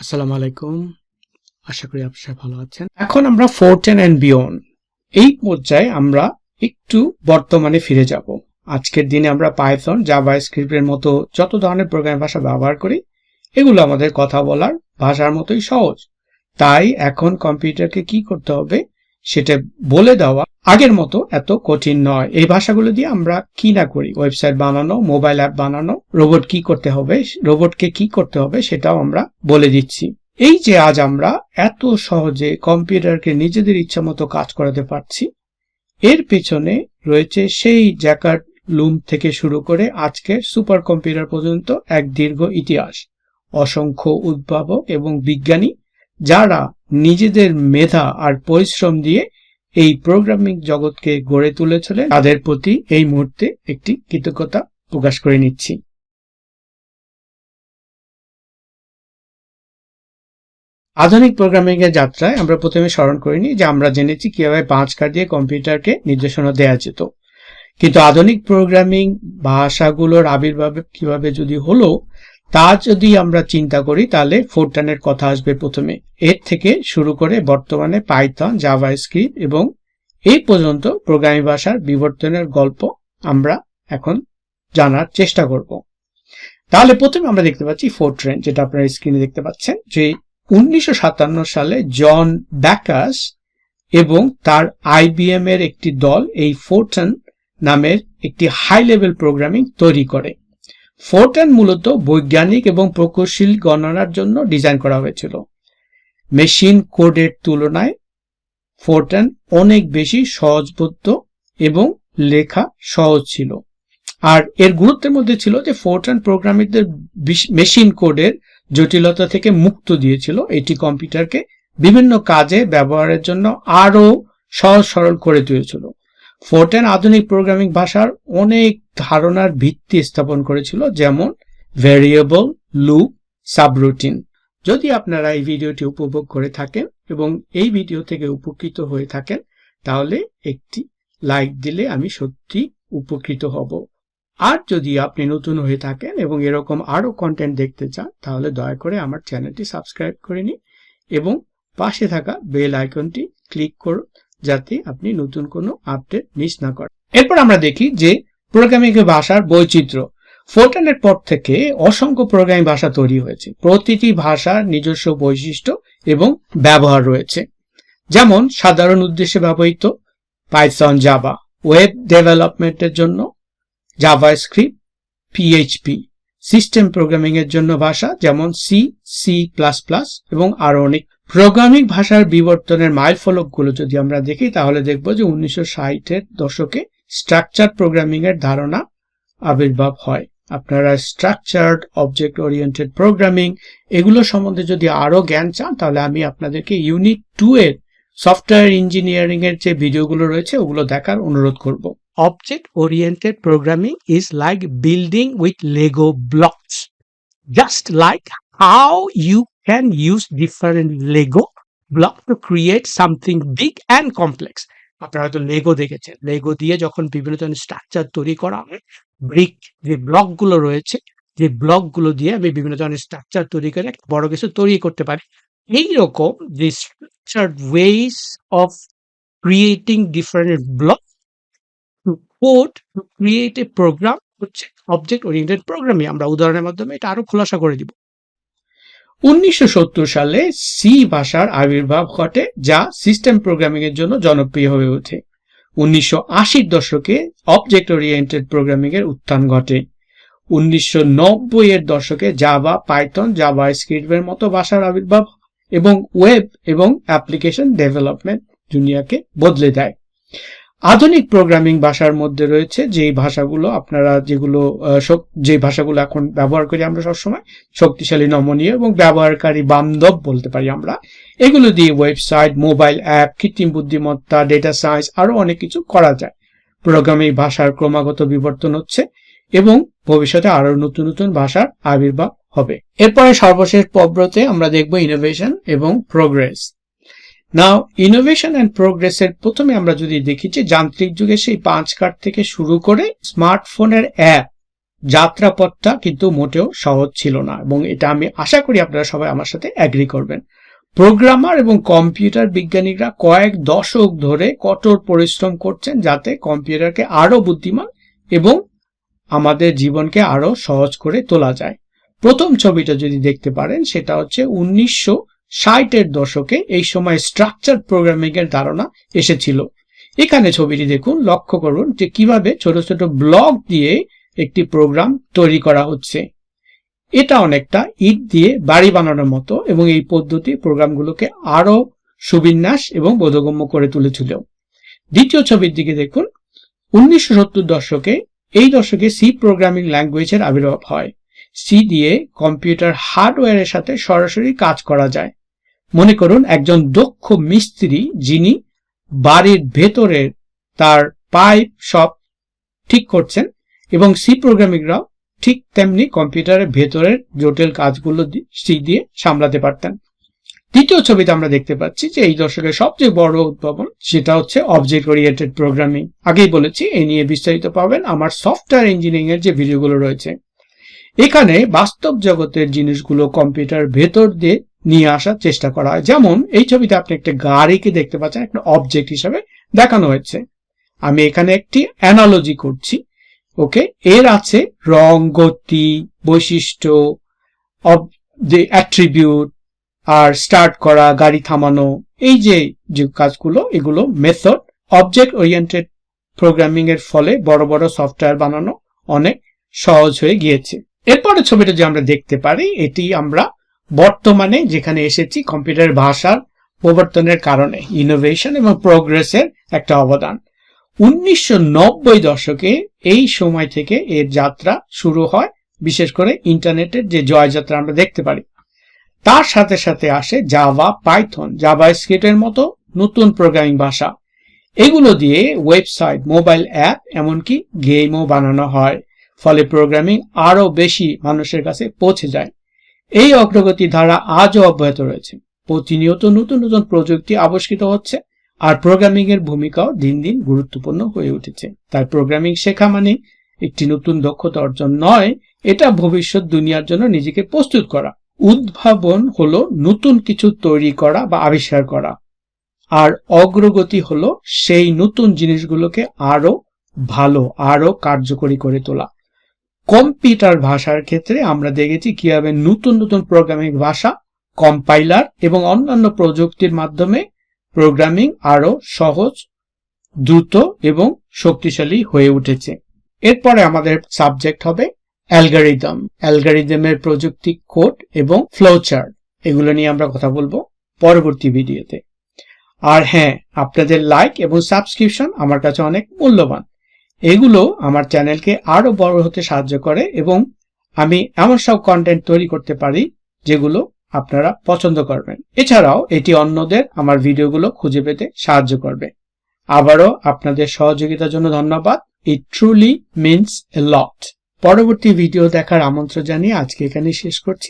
আসসালামু আলাইকুম। আশা করি আপনারা ভালো আছেন। এখন আমরা ফোরটেন এন্ড বিয়ন্ড এই পর্যায়ে আমরা একটু বর্তমানে ফিরে যাব। আজকের দিনে আমরা পাইথন, জাভাস্ক্রিপ্টের মতো যত ধরনের প্রোগ্রামিং ভাষা ব্যবহার করি এগুলো আমাদের কথা বলার ভাষার মতোই সহজ। তাই এখন কম্পিউটারকে কি করতে হবে সেটা বলে দেওয়া আগের মতো এত কঠিন নয়। এই ভাষাগুলো দিয়ে আমরা কি না করি, ওয়েবসাইট বানানো, মোবাইল অ্যাপ বানানো, রোবটকে কি করতে হবে সেটাও আমরা বলে দিচ্ছি। এই যে আজ আমরা এত সহজে কম্পিউটারকে নিজেদের ইচ্ছা মতো কাজ করাতে পারছি, এর পেছনে রয়েছে সেই জ্যাকার্ড লুম থেকে শুরু করে আজকের সুপার কম্পিউটার পর্যন্ত এক দীর্ঘ ইতিহাস। অসংখ্য উদ্ভাবক এবং বিজ্ঞানী যারা নিজেদের মেধা আর পরিশ্রম দিয়ে এই প্রোগ্রামিং জগৎকে গড়ে তুলেছিলেন, তাদের প্রতি এই মুহূর্তে একটি কৃতজ্ঞতা প্রকাশ করে নিচ্ছি। আধুনিক প্রোগ্রামিং এর যাত্রায় আমরা প্রথমে স্মরণ করিনি যে আমরা জেনেছি কিভাবে 5 কাঠ দিয়ে কম্পিউটারকে নির্দেশনা দেওয়া যেত, কিন্তু আধুনিক প্রোগ্রামিং ভাষাগুলোর আবির্ভাব কিভাবে যদি হলো তা যদি আমরা চিন্তা করি তাহলে ফোরট্রানের কথা আসবে প্রথমে। এর থেকে শুরু করে বর্তমানে পাইথন, জাভাস্ক্রিপ্ট এবং এই পর্যন্ত প্রোগ্রামিং ভাষার বিবর্তনের গল্প আমরা এখন জানার চেষ্টা করব। তাহলে প্রথমে আমরা দেখতে পাচ্ছি ফোরট্রান, যেটা আপনারা স্ক্রিনে দেখতে পাচ্ছেন, যে 1957 সালে জন ব্যাকাস এবং তার IBM এর একটি দল এই ফোরট্রান নামের একটি হাই লেভেল প্রোগ্রামিং তৈরি করে। ফোরট্রান মূলত বৈজ্ঞানিক এবং প্রকৌশল গণনার জন্য ডিজাইন করা হয়েছিল। মেশিন কোডের তুলনায় ফোরট্রান অনেক বেশি সহজবোধ্য এবং লেখা সহজ ছিল। আর এর গুরুত্বের মধ্যে ছিল যে ফোরট্রান প্রোগ্রামারদের মেশিন কোডের জটিলতা থেকে মুক্ত দিয়েছিল। এটি কম্পিউটারকে বিভিন্ন কাজে ব্যবহারের জন্য আরো সহজ সরল করে তুলেছিল। ফোরট্রান আধুনিক প্রোগ্রামিং ভাষার অনেক ধারণার ভিত্তি স্থাপন করেছিল, যেমন ভেরিয়েবল, লুপ, সাবরুটিন। যদি আপনারা এই ভিডিওটি উপভোগ করে থাকেন এবং এই ভিডিও থেকে উপকৃত হয়ে থাকেন তাহলে একটি লাইক দিলে আমি সত্যি উপকৃত হব। আর যদি আপনি নতুন হয়ে থাকেন এবং এরকম আরো কন্টেন্ট দেখতে চান তাহলে দয়া করে আমার চ্যানেলটি সাবস্ক্রাইব করে নিন এবং পাশে থাকা বেল আইকনটি ক্লিক করুন যাতে আপনি নতুন কোনো আপডেট মিস না করেন। এরপর আমরা দেখি যে প্রোগ্রামিং ভাষার বৈচিত্র্য। ফোরট্রানের পর থেকে অসংখ্য প্রোগ্রামিং ভাষা তৈরি হয়েছে। প্রতিটি ভাষার নিজস্ব বৈশিষ্ট্য এবং ব্যবহার রয়েছে। যেমন সাধারণ উদ্দেশ্যে ব্যবহৃত পাইথন, জাভা, ওয়েব ডেভেলপমেন্টের জন্য জাভাস্ক্রিপ্ট, PHP, সিস্টেম প্রোগ্রামিং এর জন্য ভাষা যেমন সি, C++ এবং আরো অনেক। প্রোগ্রামিং ভাষার বিবর্তনের মাইলফলকগুলো যদি আমরা দেখি তাহলে দেখব যে 1960-এর দশকে স্ট্রাকচার প্রোগ্রামিং এর ধারণা আবির্ভাব হয়। আপনারা স্ট্রাকচার্ড, অবজেক্ট ওরিয়েন্টেড প্রোগ্রামিং এগুলো সম্বন্ধে যদি আরো জ্ঞান চান তাহলে আমি আপনাদেরকে ইউনিট 2 এর সফটওয়্যার ইঞ্জিনিয়ারিং এর যে ভিডিওগুলো রয়েছে ওগুলো দেখার অনুরোধ করব। Object oriented programming is like building with Lego blocks. Just like how you can use different Lego blocks to create something big and complex. আপনারা হয়তো লেগো দেখেছেন। লেগো দিয়ে যখন বিভিন্ন ধরনের স্ট্রাকচার তৈরি করা হয়, ব্রিক যে ব্লকগুলো রয়েছে, যে ব্লকগুলো দিয়ে আমি বিভিন্ন ধরনের স্ট্রাকচার তৈরি করে একটা বড় কিছু তৈরি করতে পারি। এইরকম যে structured ways of creating different block to code to create a program হচ্ছে অবজেক্ট ওরিয়েন্টেড প্রোগ্রামিং। আমরা উদাহরণের মাধ্যমে এটা আরো খোলাসা করে দিব। 1970 সালে সি ভাষার আবির্ভাব ঘটে যা সিস্টেম প্রোগ্রামিং এর জন্য জনপ্রিয় হয়ে ওঠে। 1980-এর দশকে অবজেক্ট ওরিয়েন্টেড প্রোগ্রামিং এর উত্থান ঘটে। 1990-এর দশকে জাভা, পাইথন, জাভাস্ক্রিপ্টের মতো ভাষার আবির্ভাব এবং ওয়েব এবং অ্যাপ্লিকেশন ডেভেলপমেন্ট দুনিয়াকে বদলে দেয়। আধুনিক প্রোগ্রামিং ভাষার মধ্যে রয়েছে যে ভাষাগুলো যে ভাষাগুলো এখন ব্যবহার করি আমরা সবসময়, শক্তিশালী, নমনীয় এবং ব্যবহারকারী বান্ধব বলতে পারি আমরা। এগুলো দিয়ে ওয়েবসাইট, মোবাইল অ্যাপ, কৃত্রিম বুদ্ধিমত্তা, ডেটা সায়েন্স আরো অনেক কিছু করা যায়। প্রোগ্রামিং ভাষার ক্রমাগত বিবর্তন হচ্ছে এবং ভবিষ্যতে আরো নতুন নতুন ভাষার আবির্ভাব হবে। এরপরে সর্বশেষ পর্বতে আমরা দেখব ইনোভেশন এবং প্রোগ্রেস। নাও ইনোভেশন এন্ড প্রোগ্রেসের প্রথমে আমরা যদি দেখি যে যান্ত্রিক যুগে সেই 5 কাঠ থেকে শুরু করে স্মার্টফোনের অ্যাপ যাত্রাপথটা কিন্তু মোটেও সহজ ছিল না, এবং এটা আমি আশা করি আপনারা সবাই আমার সাথে এগ্রি করবেন। প্রোগ্রামার এবং কম্পিউটার বিজ্ঞানীরা কয়েক দশক ধরে কঠোর পরিশ্রম করছেন যাতে কম্পিউটারকে আরো বুদ্ধিমান এবং আমাদের জীবনকে আরো সহজ করে তোলা যায়। প্রথম ছবিটা যদি দেখতে পারেন সেটা হচ্ছে 1960-এর দশকে। এই সময় স্ট্রাকচার প্রোগ্রামিং এর ধারণা এসেছিল। এখানে ছবিটি দেখুন, লক্ষ্য করুন যে কিভাবে ছোট ছোট ব্লক দিয়ে একটি প্রোগ্রাম তৈরি করা হচ্ছে। এটা অনেকটা ইট দিয়ে বাড়ি বানানোর মতো, এবং এই পদ্ধতি প্রোগ্রামগুলোকে আরো সুবিন্যাস এবং বোধগম্য করে তুলেছিল। দ্বিতীয় ছবির দিকে দেখুন, 1970 দশকে এই দশকে সি প্রোগ্রামিং ল্যাঙ্গুয়েজের আবির্ভাব হয়। সি দিয়ে কম্পিউটার হার্ডওয়্যারের সাথে সরাসরি কাজ করা যায়। মনে করুন একজন দক্ষ মিস্ত্রি যিনি বাড়ির ভেতরের তার পাইপ সব ঠিক করছেন, এবং সি প্রোগ্রামিংরাও ঠিক তেমনি কম্পিউটারের ভেতরের জটিল কাজগুলো সি দিয়ে সামলাতে পারতেন। তৃতীয় ছবিতে আমরা দেখতে পাচ্ছি যে এই দশকের সবচেয়ে বড় উদ্ভাবন সেটা হচ্ছে অবজেক্ট ওরিয়েন্টেড প্রোগ্রামিং। আগেই বলেছি এই নিয়ে বিস্তারিত পাবেন আমার সফটওয়্যার ইঞ্জিনিয়ারিং এর যে ভিডিওগুলো রয়েছে। এখানে বাস্তব জগতের জিনিসগুলো কম্পিউটার ভেতর দিয়ে নিয়ে আসার চেষ্টা করা হয়। যেমন এই ছবিতে আপনি একটা গাড়িকে দেখতে পাচ্ছেন, একটা অবজেক্ট হিসাবে দেখানো হয়েছে। আমি এখানে একটি অ্যানালজি করছি। ওকে, এর আছে রং, গতি, বৈশিষ্ট্য, অ্যাট্রিবিউট, আর স্টার্ট করা, গাড়ি থামানো, এই যে কাজগুলো, এগুলো মেথড। অবজেক্ট ওরিয়েন্টেড প্রোগ্রামিং এর ফলে বড় বড় সফটওয়্যার বানানো অনেক সহজ হয়ে গিয়েছে। এরপরে ছবিটা যে আমরা দেখতে পারি, এটি আমরা বর্তমানে যেখানে এসেছি কম্পিউটার ভাষার প্রবর্তনের কারণে ইনোভেশন এবং প্রোগ্রেসের একটা অবদান। 1990 দশকে এই সময় থেকে এর যাত্রা শুরু হয়, বিশেষ করে ইন্টারনেটের যে জয়যাত্রা আমরা দেখতে পারি। তার সাথে সাথে আসে জাভা, পাইথন, জাভাস্ক্রিপ্টের মতো নতুন প্রোগ্রামিং ভাষা। এগুলো দিয়ে ওয়েবসাইট, মোবাইল অ্যাপ, এমনকি গেমও বানানো হয়। ফলে প্রোগ্রামিং আরো বেশি মানুষের কাছে পৌঁছে যায়। এই অগ্রগতি ধারা আজও অব্যাহত রয়েছে। প্রতিনিয়ত নতুন নতুন প্রযুক্তি আবিষ্কৃত হচ্ছে, আর প্রোগ্রামিং এর ভূমিকাও দিন দিন গুরুত্বপূর্ণ হয়ে উঠেছে। তাই প্রোগ্রামিং শেখা মানে একটি নতুন দক্ষতা অর্জন নয়, এটা ভবিষ্যৎ দুনিয়ার জন্য নিজেকে প্রস্তুত করা। উদ্ভাবন হলো নতুন কিছু তৈরি করা বা আবিষ্কার করা, আর অগ্রগতি হলো সেই নতুন জিনিসগুলোকে আরো ভালো, আরো কার্যকরী করে তোলা। কম্পিউটার ভাষার ক্ষেত্রে আমরা দেখেছি কিভাবে নতুন নতুন প্রোগ্রামিং ভাষা, কম্পাইলার এবং অন্যান্য প্রযুক্তির মাধ্যমে প্রোগ্রামিং আরো সহজ, দ্রুত এবং শক্তিশালী হয়ে উঠেছে। এরপরে আমাদের সাবজেক্ট হবে অ্যালগরিদম। অ্যালগরিদমের প্রযুক্তি, কোড এবং ফ্লোচার্ট, এগুলো নিয়ে আমরা কথা বলবো পরবর্তী ভিডিওতে। আর হ্যাঁ, আপনাদের লাইক এবং সাবস্ক্রিপশন আমার কাছে অনেক মূল্যবান। এগুলো আমার চ্যানেলকে আরো বড় হতে সাহায্য করে, এবং আমি এমন সব কন্টেন্ট তৈরি করতে পারি যেগুলো আপনারা পছন্দ করবেন। এছাড়াও এটি অন্যদের আমার ভিডিওগুলো খুঁজে পেতে সাহায্য করবে। আবারও আপনাদের সহযোগিতার জন্য ধন্যবাদ। ইট ট্রুলি মিনস এ লট। পরবর্তী ভিডিও দেখার আমন্ত্রণ জানিয়ে আজকে এখানেই শেষ করছি।